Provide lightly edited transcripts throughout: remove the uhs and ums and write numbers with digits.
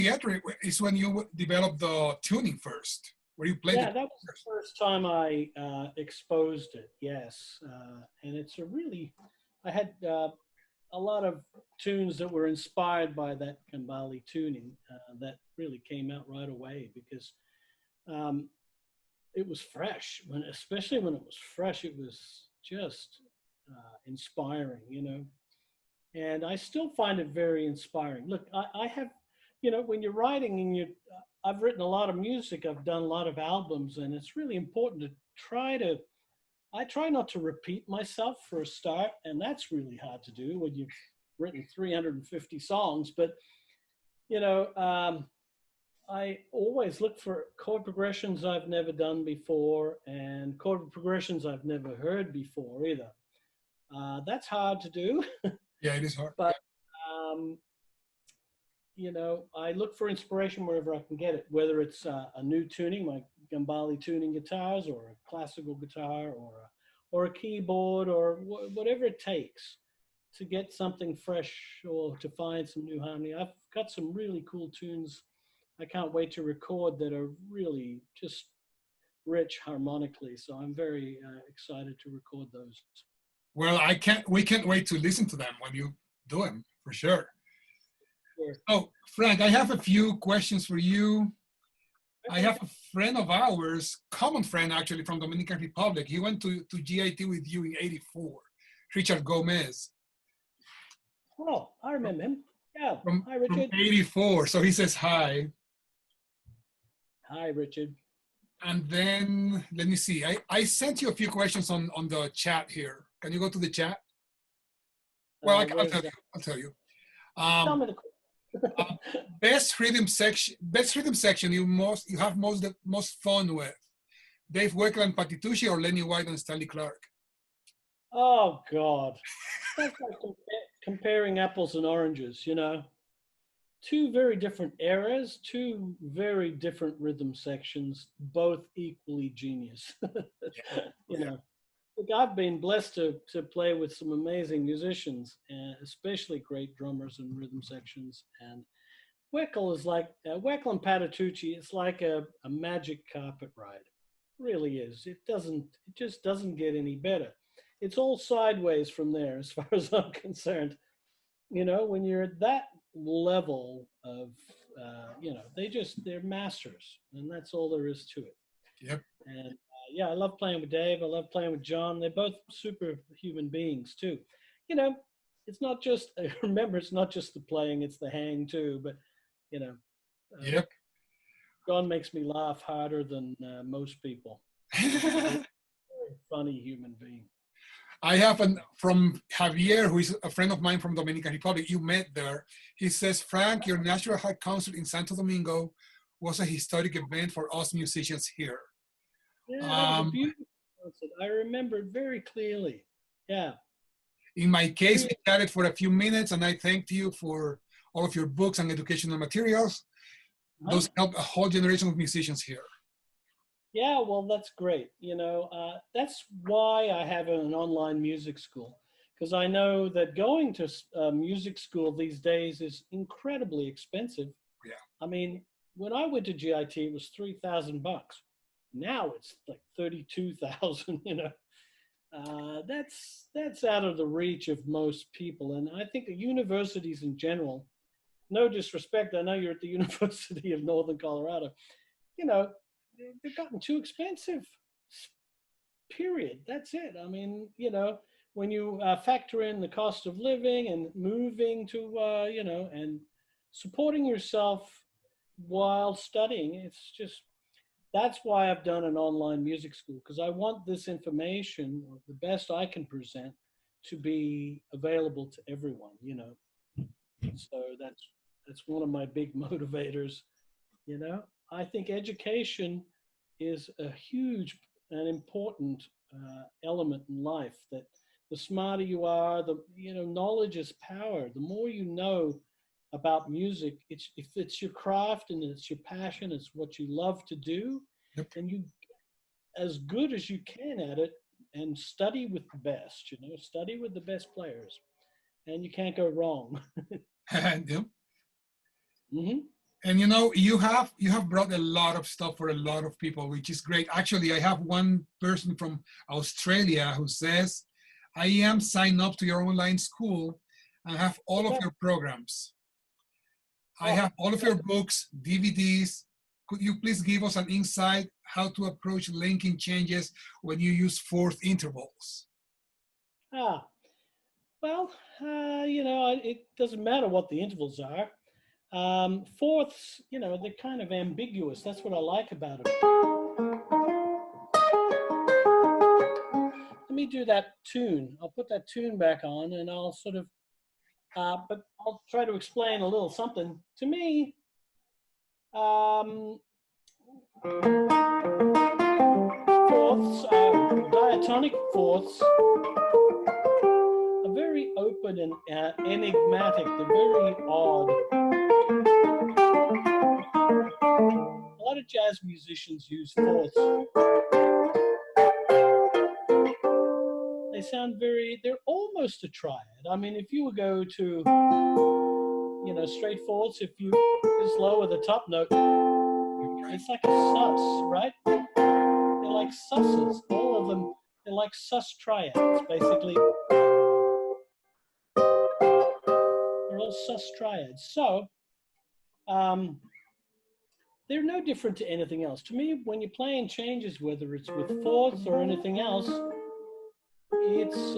theater is when you developed the tuning first, where you played Yeah, it that was the first. first time I exposed it. Yes, and it's I had a lot of tunes that were inspired by that Gambale tuning that really came out right away because um, it was fresh. Especially when it was fresh, it was just inspiring, And I still find it very inspiring. Look, I have, when you're writing and I've written a lot of music, I've done a lot of albums, and it's really important to I try not to repeat myself for a start, and that's really hard to do when you've written 350 songs. But, you know, um, I always look for chord progressions I've never done before and chord progressions I've never heard before either. That's hard to do, Yeah, it is hard. but um, I look for inspiration wherever I can get it, whether it's a new tuning, like Gambale tuning guitars, or a classical guitar, or a keyboard, or whatever it takes to get something fresh or to find some new harmony. I've got some really cool tunes I can't wait to record that are really just rich harmonically. So I'm very excited to record those. Well, we can't wait to listen to them when you do them, for sure. Sure. Oh, Frank, I have a few questions for you. I have a friend of ours, common friend actually, from Dominican Republic. He went to GIT with you in '84, Richard Gomez. Oh, I remember him. Yeah. Hi, From Richard. '84. So he says hi. Hi, Richard. And then, let me see. I sent you a few questions on the chat here. Can you go to the chat? Well, I'll tell you. I'll tell you. Tell me the best rhythm section you have most fun with. Dave Weckl and Patitucci, or Lenny White and Stanley Clarke? Oh, God. That's like comparing apples and oranges, Two very different eras, two very different rhythm sections, both equally genius. Look, I've been blessed to play with some amazing musicians, and especially great drummers and rhythm sections. And Weckl is like Weckl and Patitucci. It's like a magic carpet ride. It really is. It just doesn't get any better. It's all sideways from there, as far as I'm concerned. When you're at that level of, they're masters, and that's all there is to it. Yep. And yeah, I love playing with Dave. I love playing with John. They're both superhuman beings too. It's not just, remember, it's not just the playing, it's the hang too. But, yep. John makes me laugh harder than most people. Very funny human being. I have from Javier, who is a friend of mine from Dominican Republic. You met there. He says, Frank, your Natural Heart concert in Santo Domingo was a historic event for us musicians here. Yeah, that was a beautiful concert. I remember it very clearly. Yeah. In my case, we chatted for a few minutes, and I thanked you for all of your books and educational materials. Those helped a whole generation of musicians here. Yeah, well, that's great. That's why I have an online music school, because I know that going to music school these days is incredibly expensive. Yeah. I mean, when I went to GIT, it was $3,000. Now it's like 32,000. That's out of the reach of most people, and I think the universities in general. No disrespect, I know you're at the University of Northern Colorado. They've gotten too expensive, period. That's it. I mean, when you factor in the cost of living and moving to, and supporting yourself while studying, that's why I've done an online music school, because I want this information, or the best I can present, to be available to everyone, So that's one of my big motivators, I think education is a huge and important element in life. That the smarter you are, knowledge is power. The more you know about music, if it's your craft and it's your passion, it's what you love to do, yep. And you as good as you can at it, and study with the best. Study with the best players, and you can't go wrong. Yep. Mm-hmm. And you know, you have brought a lot of stuff for a lot of people, which is great. Actually, I have one person from Australia who says, I am signed up to your online school and have all of your programs. I have all of your books, DVDs. Could you please give us an insight how to approach linking changes when you use fourth intervals? Well, you know, it doesn't matter what the intervals are. Fourths, you know, they're kind of ambiguous. That's what I like about them. Let me do that tune. I'll put that tune back on and I'll sort of, but I'll try to explain a little something. To me, fourths, diatonic fourths, are very open and enigmatic. They're very odd. A lot of jazz musicians use fourths. They sound they're almost a triad. I mean, if you go to, you know, straight fourths, if you just lower the top note, it's like a sus, right? They're like susses, all of them. They're like sus triads, basically. They're all sus triads. So, they're no different to anything else. To me, when you're playing changes, whether it's with fourths or anything else, it's,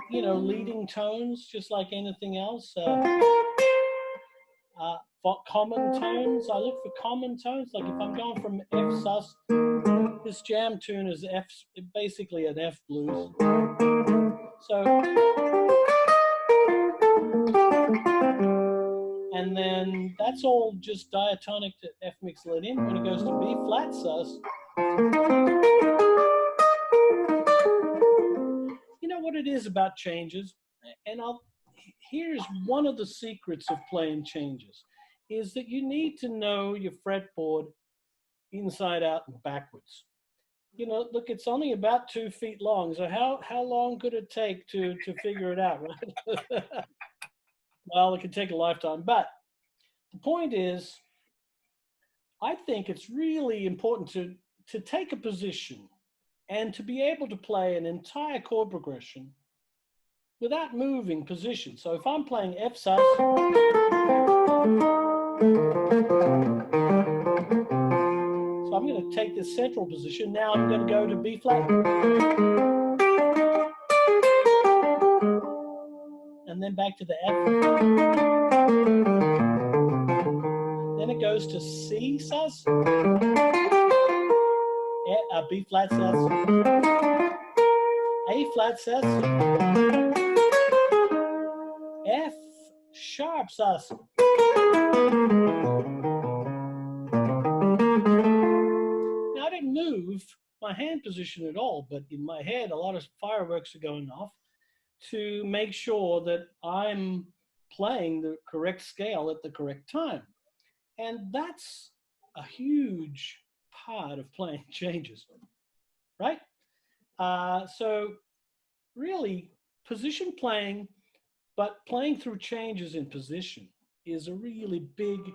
you know, leading tones, just like anything else. For common tones, I look for common tones. Like if I'm going from F sus, this jam tune is F, basically an F blues. So, and then that's all just diatonic to F mixolydian. When it goes to B flat sus, you know what it is about changes, and here's one of the secrets of playing changes, is that you need to know your fretboard inside out and backwards. You know, look, it's only about 2 feet long, so how long could it take to figure it out, right? Well, it could take a lifetime, but the point is, I think it's really important to take a position and to be able to play an entire chord progression without moving position. So if I'm playing F sus, so I'm going to take this central position. Now I'm going to go to B flat. And then back to the F. Then it goes to C sus, B flat sus, A flat sus, F sharp sus. Now I didn't move my hand position at all, but in my head a lot of fireworks are going off to make sure that I'm playing the correct scale at the correct time. And that's a huge part of playing changes, right? So really, position playing, but playing through changes in position is a really big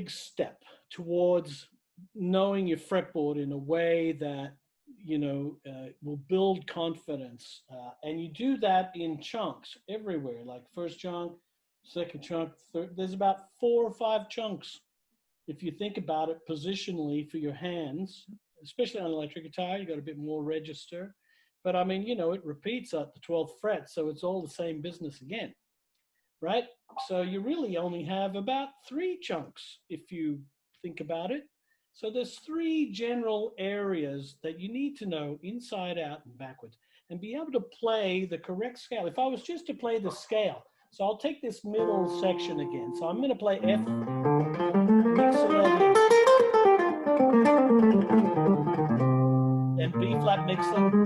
step towards knowing your fretboard in a way that, you know, will build confidence. And you do that in chunks everywhere, like first chunk, second chunk, third. There's about 4 or 5 chunks, if you think about it positionally for your hands, especially on electric guitar. You got a bit more register. But I mean, you know, it repeats at the 12th fret, so it's all the same business again, right? So you really only have about 3 chunks, if you think about it. So there's 3 general areas that you need to know inside out and backwards and be able to play the correct scale. If I was just to play the scale, so I'll take this middle section again. So I'm going to play F mixolydian, then B flat mixolydian,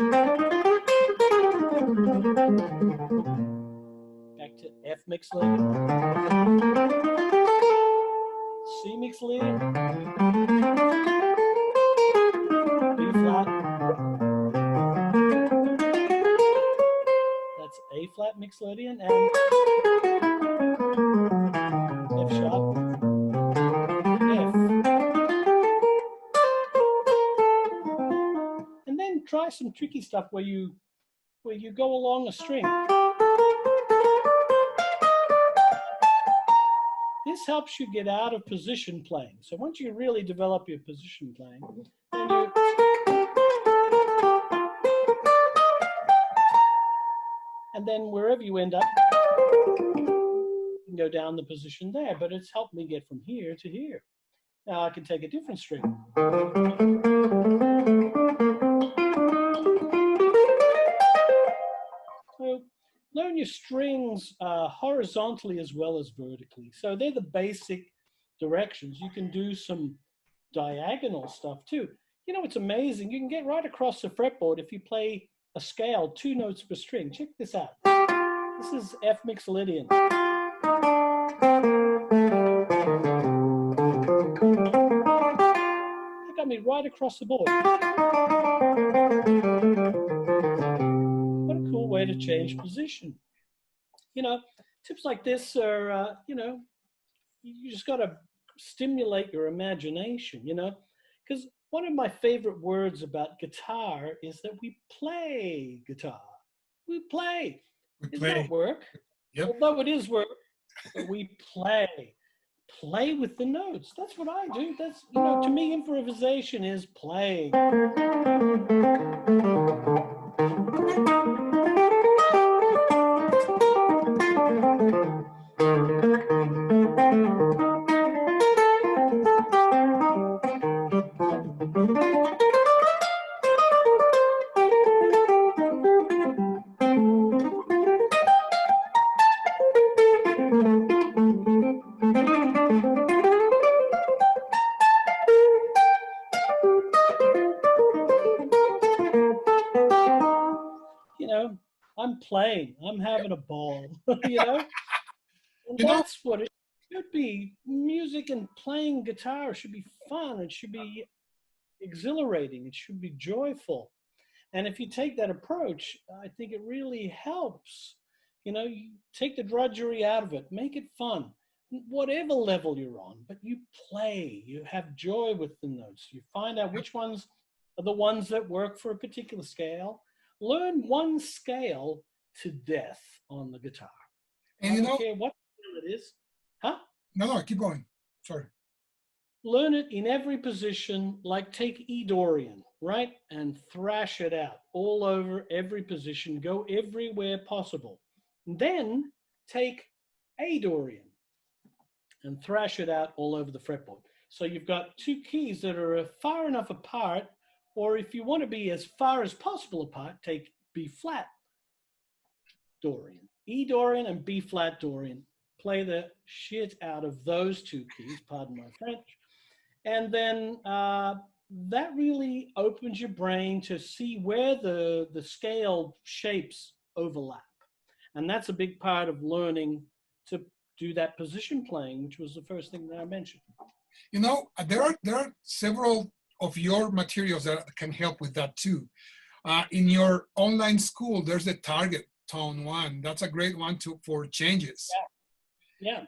back to F mixolydian, C mixolydian, B flat, that's A flat mixolydian, and try some tricky stuff where you go along a string. This helps you get out of position playing. So once you really develop your position playing, then you and then wherever you end up, you can go down the position there. But it's helped me get from here to here. Now I can take a different string. So learn your strings horizontally as well as vertically. So they're the basic directions. You can do some diagonal stuff too. You know, it's amazing. You can get right across the fretboard if you play a scale, 2 notes per string. Check this out. This is F Mixolydian. It got me right across the board. What a cool way to change position. You know, tips like this are, you know, you just got to stimulate your imagination, you know, because one of my favorite words about guitar is that we play guitar. We play. It's not work. Yep. Although it is work, but we play. Play with the notes. That's what I do. That's, you know, to me, improvisation is playing. You know, I'm playing. I'm having a ball. You know, and that's what it should be. Music and playing guitar should be fun. It should be exhilarating. It should be joyful. And if you take that approach, I think it really helps. You know, you take the drudgery out of it, make it fun, whatever level you're on, but you play, you have joy with the notes. You find out which ones are the ones that work for a particular scale. Learn one scale to death on the guitar. And you know, I don't care what scale it is. Huh? No, keep going. Sorry. Learn it in every position, like take E Dorian, right? And thrash it out all over every position, go everywhere possible. And then take A Dorian and thrash it out all over the fretboard. So you've got 2 keys that are far enough apart, or if you want to be as far as possible apart, take B flat Dorian, E Dorian and B flat Dorian. Play the shit out of those 2 keys, pardon my French. And then that really opens your brain to see where the scale shapes overlap. And that's a big part of learning to do that position playing, which was the first thing that I mentioned. You know, there are several of your materials that can help with that too. In your online school, there's the target tone one. That's a great one for changes. Yeah.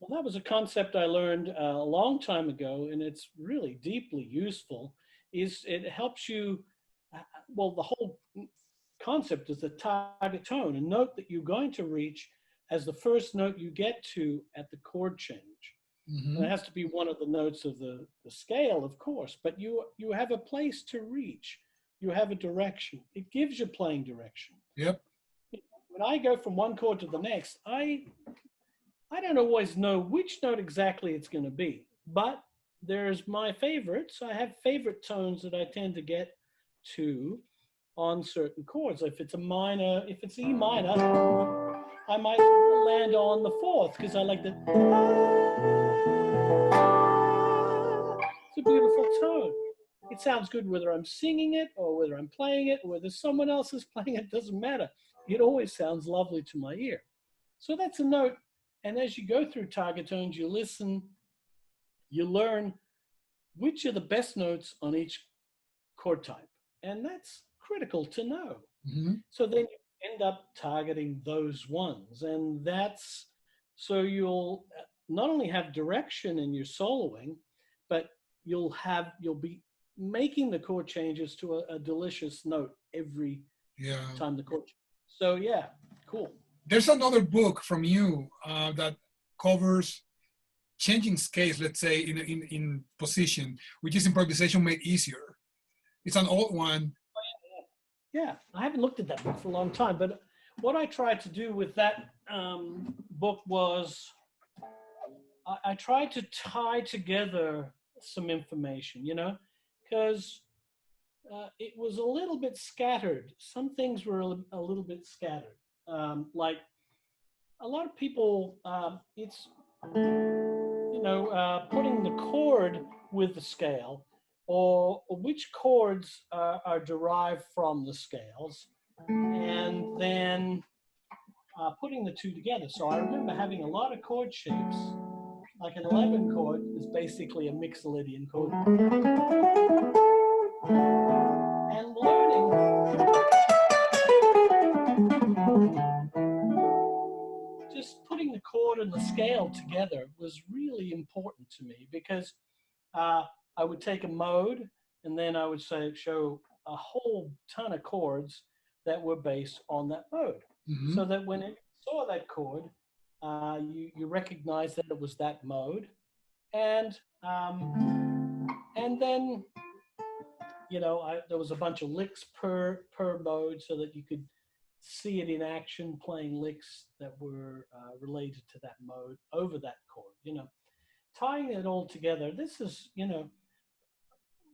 Well, that was a concept I learned a long time ago, and it's really deeply useful. It helps you, well, the whole concept is the target tone, a note that you're going to reach as the first note you get to at the chord change. Mm-hmm. And it has to be one of the notes of the scale, of course, but you have a place to reach. You have a direction. It gives you playing direction. Yep. When I go from one chord to the next, I don't always know which note exactly it's going to be, but there's my favorites. I have favorite tones that I tend to get to on certain chords. If it's a minor, if it's E minor, I might land on the 4th because I like the. It's a beautiful tone. It sounds good whether I'm singing it or whether I'm playing it or whether someone else is playing it. Doesn't matter. It always sounds lovely to my ear. So that's a note. And as you go through target tones, you listen, you learn which are the best notes on each chord type. And that's critical to know. Mm-hmm. So then you end up targeting those ones. And that's, so you'll not only have direction in your soloing, but you'll be making the chord changes to a delicious note every Yeah. time the chord. So yeah, cool. There's another book from you that covers changing scales, let's say, in position, which is Improvisation Made Easier. It's an old one. Yeah, I haven't looked at that book for a long time, but what I tried to do with that book was I tried to tie together some information, you know, because it was a little bit scattered. Some things were a little bit scattered. Like a lot of people, it's, you know, putting the chord with the scale, or which chords are derived from the scales, and then putting the two together. So I remember having a lot of chord shapes. Like an 11 chord is basically a Mixolydian chord. And learning just putting the chord and the scale together was really important to me, because I would take a mode and then I would show a whole ton of chords that were based on that mode. Mm-hmm. So that when it saw that chord, you recognize that it was that mode. And then, you know, there was a bunch of licks per mode, so that you could see it in action, playing licks that were related to that mode over that chord. You know, tying it all together. This is, you know,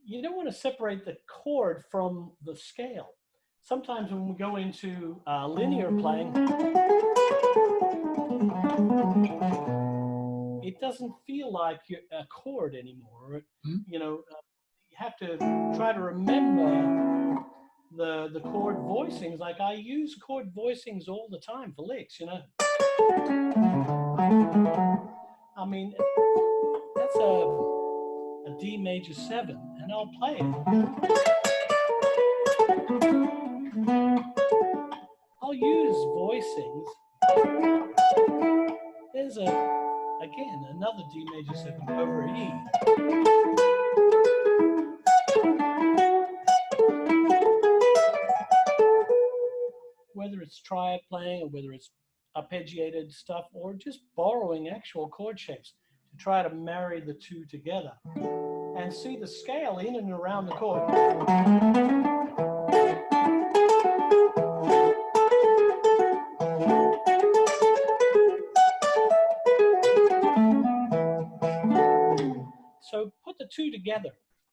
you don't want to separate the chord from the scale. Sometimes when we go into linear playing, it doesn't feel like a chord anymore. Mm-hmm. You know, you have to try to remember the chord voicings. Like I use chord voicings all the time for licks, you know. I mean, that's a D major 7, and I'll play it. I'll use voicings. There's again, another D major 7 over E. Whether it's triad playing or whether it's arpeggiated stuff or just borrowing actual chord shapes to try to marry the two together and see the scale in and around the chord. So put the two together.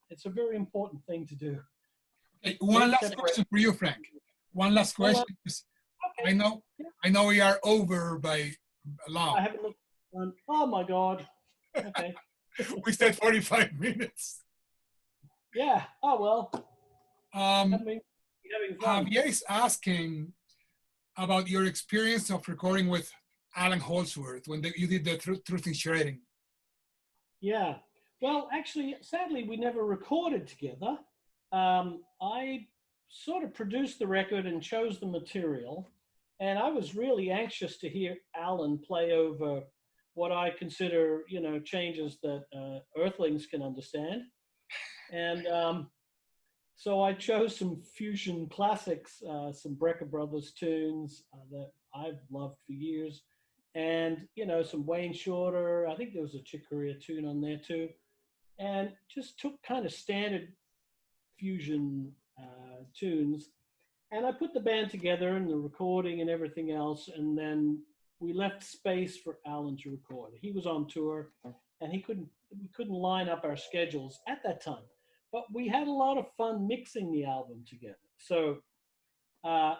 It's a very important thing to do. Okay, one last question for you, Frank. One last question. Okay. I know we are over by long. I haven't looked. Oh my God. Okay. We said 45 minutes. Yeah. Oh well. Javier is asking about your experience of recording with Allan Holdsworth when you did the Truth in Shredding. Yeah. Well, actually, sadly, we never recorded together. I sort of produced the record and chose the material. And I was really anxious to hear Allan play over what I consider, you know, changes that Earthlings can understand. And so I chose some fusion classics, some Brecker Brothers tunes that I've loved for years. And, you know, some Wayne Shorter. I think there was a Chick Corea tune on there too. And just took kind of standard fusion tunes. And I put the band together and the recording and everything else. And then we left space for Allan to record. He was on tour and we couldn't line up our schedules at that time. But we had a lot of fun mixing the album together. So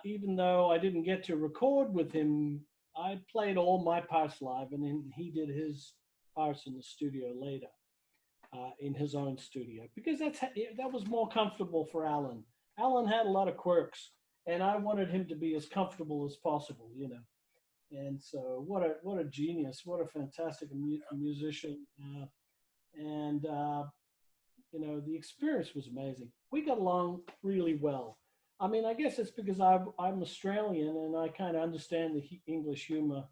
even though I didn't get to record with him, I played all my parts live, and then he did his parts in the studio later, in his own studio, because that was more comfortable for Allan. Allan had a lot of quirks, and I wanted him to be as comfortable as possible, you know. And so, what a genius! What a fantastic musician, and you know, the experience was amazing. We got along really well. I mean, I guess it's because I'm Australian and I kind of understand the English humor.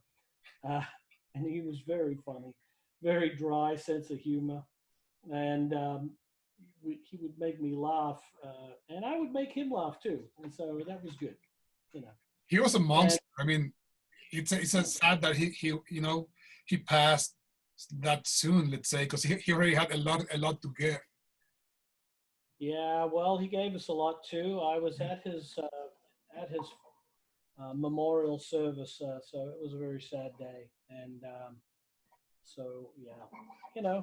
And he was very funny, very dry sense of humor, and he would make me laugh, and I would make him laugh too, and so that was good, you know. He was a And monster. I mean, it's a sad that he you know he passed that soon. Let's say because he already had a lot to give. yeah, well, he gave us a lot too. I was at his memorial service, so it was a very sad day, and so yeah, you know,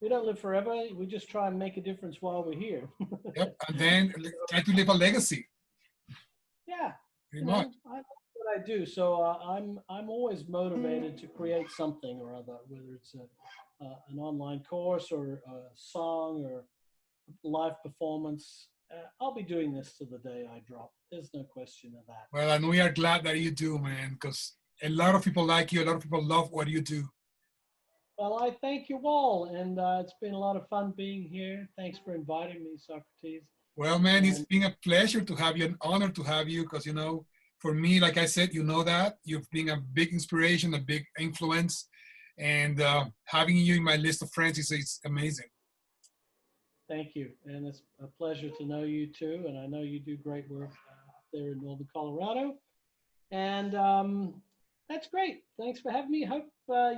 we don't live forever. We just try and make a difference while we're here. Yep, and then try to leave a legacy. Yeah, Pretty you much. know, I like what I do, so I'm always motivated to create something or other, whether it's an online course or a song or live performance. I'll be doing this to the day I drop. There's no question of that. Well, and we are glad that you do, man, because a lot of people like you. A lot of people love what you do. Well, I thank you all, and it's been a lot of fun being here. Thanks for inviting me, Socrates. Well, man, it's And been a pleasure to have you, an honor to have you, because for me, like I said, that you've been a big inspiration, a big influence, and having you in my list of friends is amazing. thank you, and it's a pleasure to know you too. And I know you do great work up there in Northern Colorado. And that's great. Thanks for having me. Hope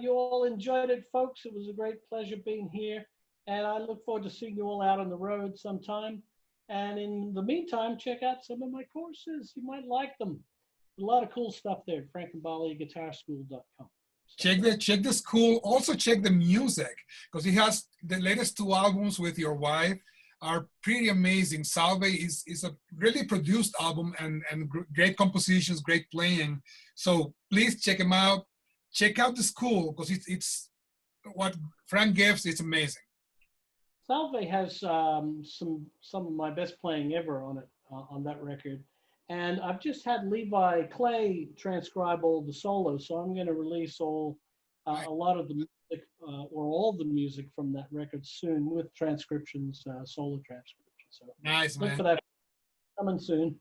you all enjoyed it, folks. It was a great pleasure being here. And I look forward to seeing you all out on the road sometime. And in the meantime, check out some of my courses. You might like them. A lot of cool stuff there at frankgambaleguitarschool.com. Check the school. Also check the music, because he has the latest 2 albums with your wife are pretty amazing. Salve is a really produced album and great compositions, great playing. So please check him out. Check out the school, because it's what Frank gives. It's amazing. Salve has some of my best playing ever on it on that record, and I've just had Levi Clay transcribe all the solos, so I'm going to release a lot of the music or all the music from that record soon with transcriptions, solo transcriptions. So Nice, look man. for that coming soon.